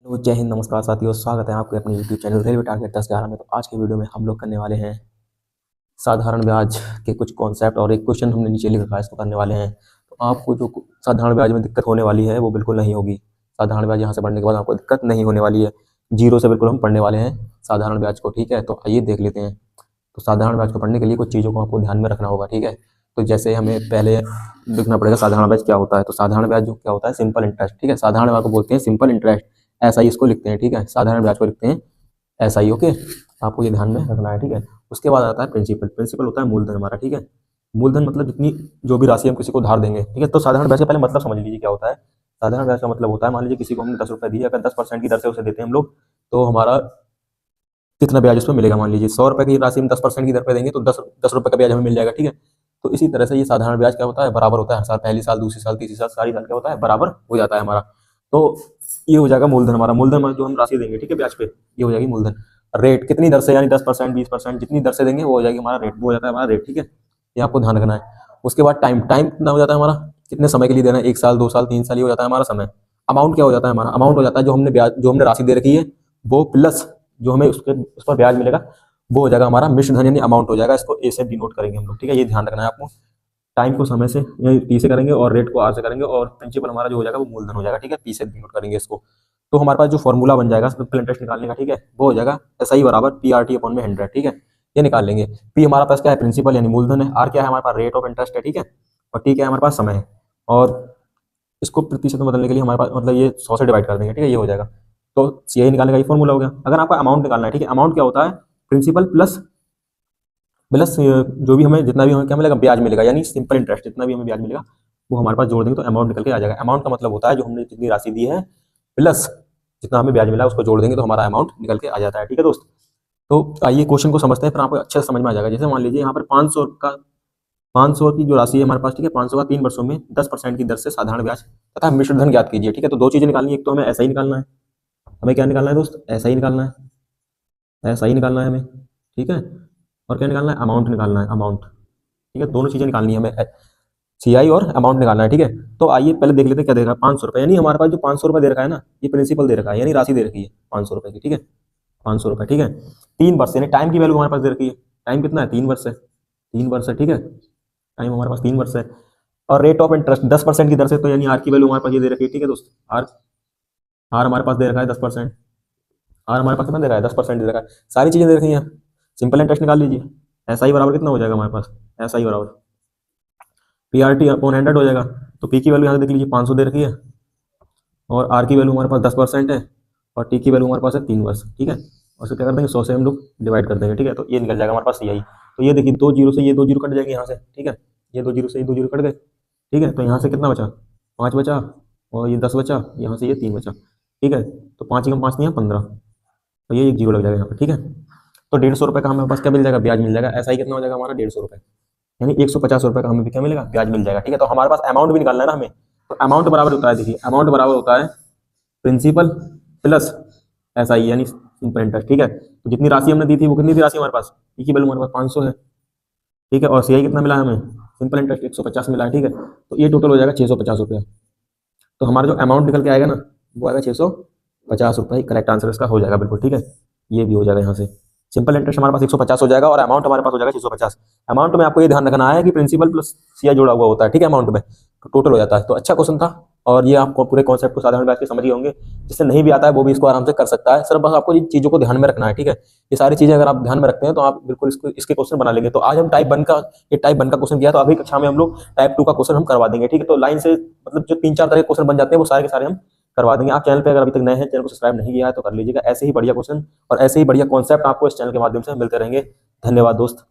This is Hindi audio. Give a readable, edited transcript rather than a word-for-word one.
तो जय हिंद, नमस्कार साथियों, स्वागत है आपके अपने यूट्यूब चैनल रेलवे टारगेट 10/11 में। तो आज के वीडियो में हम लोग करने वाले हैं साधारण ब्याज के कुछ कॉन्सेप्ट और एक क्वेश्चन हमने नीचे लिख रखा है, इसको करने वाले हैं। तो आपको जो साधारण ब्याज में दिक्कत होने वाली है वो बिल्कुल नहीं होगी। साधारण ब्याज यहाँ से पढ़ने के बाद आपको दिक्कत नहीं होने वाली है। जीरो से बिल्कुल हम पढ़ने वाले हैं साधारण ब्याज को, ठीक है। तो आइए देख लेते हैं। तो साधारण ब्याज को पढ़ने के लिए कुछ चीज़ों को आपको ध्यान में रखना होगा, ठीक है। तो जैसे हमें पहले लिखना पड़ेगा साधारण ब्याज क्या होता है। तो साधारण ब्याज जो क्या होता है, सिंपल इंटरेस्ट, ठीक है। साधारण ब्याज को बोलते हैं सिंपल इंटरेस्ट, ऐसा ही इसको लिखते हैं, ठीक है। साधारण ब्याज को लिखते हैं ऐसा ही, ओके। आपको ये ध्यान में रखना है, ठीक है। उसके बाद आता है प्रिंसिपल। प्रिंसिपल होता है मूलधन हमारा, ठीक है। मूलधन मतलब जितनी जो भी राशि हम किसी को धार देंगे, ठीक है। तो साधारण ब्याज का पहले मतलब समझ लीजिए क्या होता है। साधारण ब्याज का मतलब होता है, मान लीजिए किसी को हमने 10 रुपये दिए, अगर 10% की दर से उसे देते हैं हम लोग, तो हमारा कितना ब्याज उसमें मिलेगा। मान लीजिए 100 रुपये की राशि हम 10% की दर पे देंगे तो 10 रुपये का ब्याज हमें मिल जाएगा, ठीक है। तो इसी तरह से ये साधारण ब्याज क्या होता है, बराबर होता है हर साल, पहली साल, दूसरी साल, तीसरी साल, सारी साल क्या होता है, बराबर हो जाता है हमारा। तो ये हो जाएगा मूलधन हमारा। मूलधन जो हम राशि देंगे, ठीक है, ब्याज पे, ये हो जाएगी मूलधन। रेट कितनी दर से, यानी 10%, 20%, जितनी दर से देंगे वो हो जाएगी हमारा रेट, वो हो जाता है हमारा रेट, ठीक है। ये आपको ध्यान रखना है। उसके बाद टाइम, टाइम कितना हो जाता है हमारा, कितने समय के लिए देना है, 1 साल, 2 साल, 3 साल, ये हो जाता है हमारा समय। अमाउंट क्या हो जाता है हमारा, अमाउंट हो जाता है जो हमने ब्याज, जो हमने राशि दे रखी है वो प्लस जो हमें उस पर ब्याज मिलेगा, वो हो जाएगा हमारा मिश्र धन, यानी अमाउंट हो जाएगा। इसको ए से डिनोट करेंगे हम लोग, ठीक है। ये ध्यान रखना है आपको। टाइम को समय से यानी पी से करेंगे और रेट को आर से करेंगे, और प्रिंसिपल हमारा जो हो जाएगा वो मूलधन हो जाएगा, ठीक है। पी से डिनोट करेंगे इसको। तो हमारे पास जो फॉर्मूला बन जाएगा सिंपल इंटरेस्ट निकालने का, ठीक है, वो हो जाएगा एसआई बराबर पी आर टी अपॉन में 100, ठीक है। ये निकाल लेंगे। पी हमारे पास क्या है, प्रिंसिपल यानी मूलधन है। आर क्या है हमारे पास, रेट ऑफ इंटरेस्ट है, ठीक है। और टी क्या है हमारे पास, समय है। और इसको प्रतिशत में बदलने के लिए हमारे पास मतलब ये 100 से डिवाइड कर देंगे, ठीक है, ये हो जाएगा। तो सीआई निकालने का ये फॉर्मूला हो गया। अगर आपका अमाउंट निकालना है, ठीक है, अमाउंट क्या होता है, प्रिंसिपल प्लस प्लस जो भी हमें जितना भी हमें क्या मिलेगा, ब्याज मिलेगा, यानी सिंपल इंटरेस्ट जितना भी हमें ब्याज मिलेगा वो हमारे पास जोड़ देंगे तो अमाउंट निकल के आ जाएगा। अमाउंट का मतलब होता है जो हमने जितनी राशि दी है प्लस जितना हमें ब्याज मिला उसको जोड़ देंगे तो हमारा अमाउंट निकल के आ जाता है, ठीक है दोस्त। तो आइए क्वेश्चन को समझते हैं, फिर आपको अच्छे से समझ में आ जाएगा। जैसे मान लीजिए यहाँ पर 500 की जो राशि है हमारे पास, ठीक है, 500 का 3 वर्षों में 10% की दर से साधारण ब्याज तथा मिश्र धन ज्ञात कीजिए, ठीक है। तो दो चीजें निकालनी है, एक तो हमें ऐसा ही निकालना है, हमें क्या निकालना है दोस्त, ऐसा ही निकालना है, ऐसा ही निकालना है हमें, ठीक है। और क्या निकालना है, अमाउंट निकालना है, अमाउंट, ठीक है। दोनों चीजें निकालनी है हमें, सीआई और अमाउंट निकालना है, ठीक है। तो आइए पहले देख लेते हैं क्या दे रखा है, 500 रुपये, यानी हमारे पास जो 500 रुपये दे रखा है ना, ये प्रिंसिपल दे रखा है, यानी राशि दे रखी है 500 रुपये की, ठीक है, 500 रुपये, ठीक है। 3 वर्ष यानी टाइम की वैल्यू हमारे पास दे रखी है। टाइम कितना है, 3 वर्ष है, 3 वर्ष है, ठीक है। टाइम हमारे पास 3 वर्ष है। और रेट ऑफ इंटरेस्ट 10% की दर से, तो यानी आर की वैल्यू हमारे पास ये दे रखी है, ठीक है दोस्त। आर आर हमारे पास दे रखा है 10%। आर हमारे पास कितना दे रहा है, 10% दे रखा है। सारी चीजें दे रखी हैं। सिंपल इंटरेस्ट निकाल लीजिए। ऐसा ही बराबर कितना हो जाएगा हमारे पास, ऐसा ही बराबर पी आर टी अपॉन 100 हो जाएगा। तो पी की वैल्यू यहाँ से देख लीजिए 500 दे रखी है, और आर की वैल्यू हमारे पास 10% है, और टी की वैल्यू हमारे पास है 3 वर्ष, ठीक है। और फिर क्या कर देंगे, 100 से हम लोग डिवाइड कर देंगे, ठीक है। तो ये निकल जाएगा हमारे पास यही। तो ये देखिए 2 जीरो से ये 2 जीरो कट जाएंगे यहाँ से, ठीक है। ये 2 जीरो से ये 2 जीरो कट गए, ठीक है। तो यहाँ से कितना बचा, 5 बचा, और ये 10 बचा, यहाँ से ये 3 बचा, ठीक है। तो 5 कम 5 नहीं है 15, तो ये 1 जीरो लग जाएगा यहाँ पर, ठीक है। तो 150 रुपये का हमारे पास क्या मिल जाएगा, ब्याज मिल जाएगा। ऐसा ही कितना हो जाएगा हमारा, 150 रुपये, यानी 150 रुपये का हमें भी क्या मिलेगा, ब्याज मिल जाएगा, ठीक है। तो हमारे पास अमाउंट भी निकालना है ना हमें। तो अमाउंट बराबर होता है, देखिए अमाउंट बराबर होता है प्रिंसिपल प्लस ऐसा ही, यानी सिंपल इंटरेस्ट, ठीक है। तो जितनी राशि हमने दी थी वो कितनी थी राशि हमारे पास, ई की वैल्यू हमारे पास 500 है, ठीक है। और सीआई कितना मिला हमें, सिंपल इंटरेस्ट 150 मिला है, ठीक है। तो ये टोटल हो जाएगा 650 रुपया। तो हमारा जो अमाउंट निकल के आएगा ना, वो आएगा 650 रुपये। करेक्ट आंसर इसका हो जाएगा बिल्कुल, ठीक है। ये भी हो जाएगा यहाँ से। सिंपल इंटरेस्ट हमारे पास 150 हो जाएगा और अमाउंट हमारे पास हो जाएगा 650। अमाउंट में आपको ये ध्यान रखना है कि प्रिंसिपल प्लस सीआई जोड़ा हुआ होता है, ठीक है, अमाउंट में, तो टोटल हो जाता है। तो अच्छा क्वेश्चन था, और ये आपको पूरे कॉन्सेप्ट को साधारण ब्याज के समझ ही होंगे। जिससे नहीं भी आता है वो भी इसको आराम से कर सकता है। सिर्फ बस आपको इन चीज़ों को ध्यान में रखना है, ठीक है। ये सारी चीज़ें अगर आप ध्यान में रखते हैं तो आप बिल्कुल इसके क्वेश्चन बना लेंगे। तो आज हम टाइप 1 का क्वेश्चन किया, तो अभी कक्षा में हम लोग टाइप 2 का क्वेश्चन हम करवा देंगे, ठीक है। तो लाइन से मतलब जो 3-4 तरह के क्वेश्चन बन जाते हैं वो सारे के सारे हम करवा देंगे। आप चैनल पे अगर अभी तक नए हैं, चैनल को सब्सक्राइब नहीं किया है तो कर लीजिएगा। ऐसे ही बढ़िया क्वेश्चन और ऐसे ही बढ़िया कॉन्सेप्ट आपको इस चैनल के माध्यम से मिलते रहेंगे। धन्यवाद दोस्त।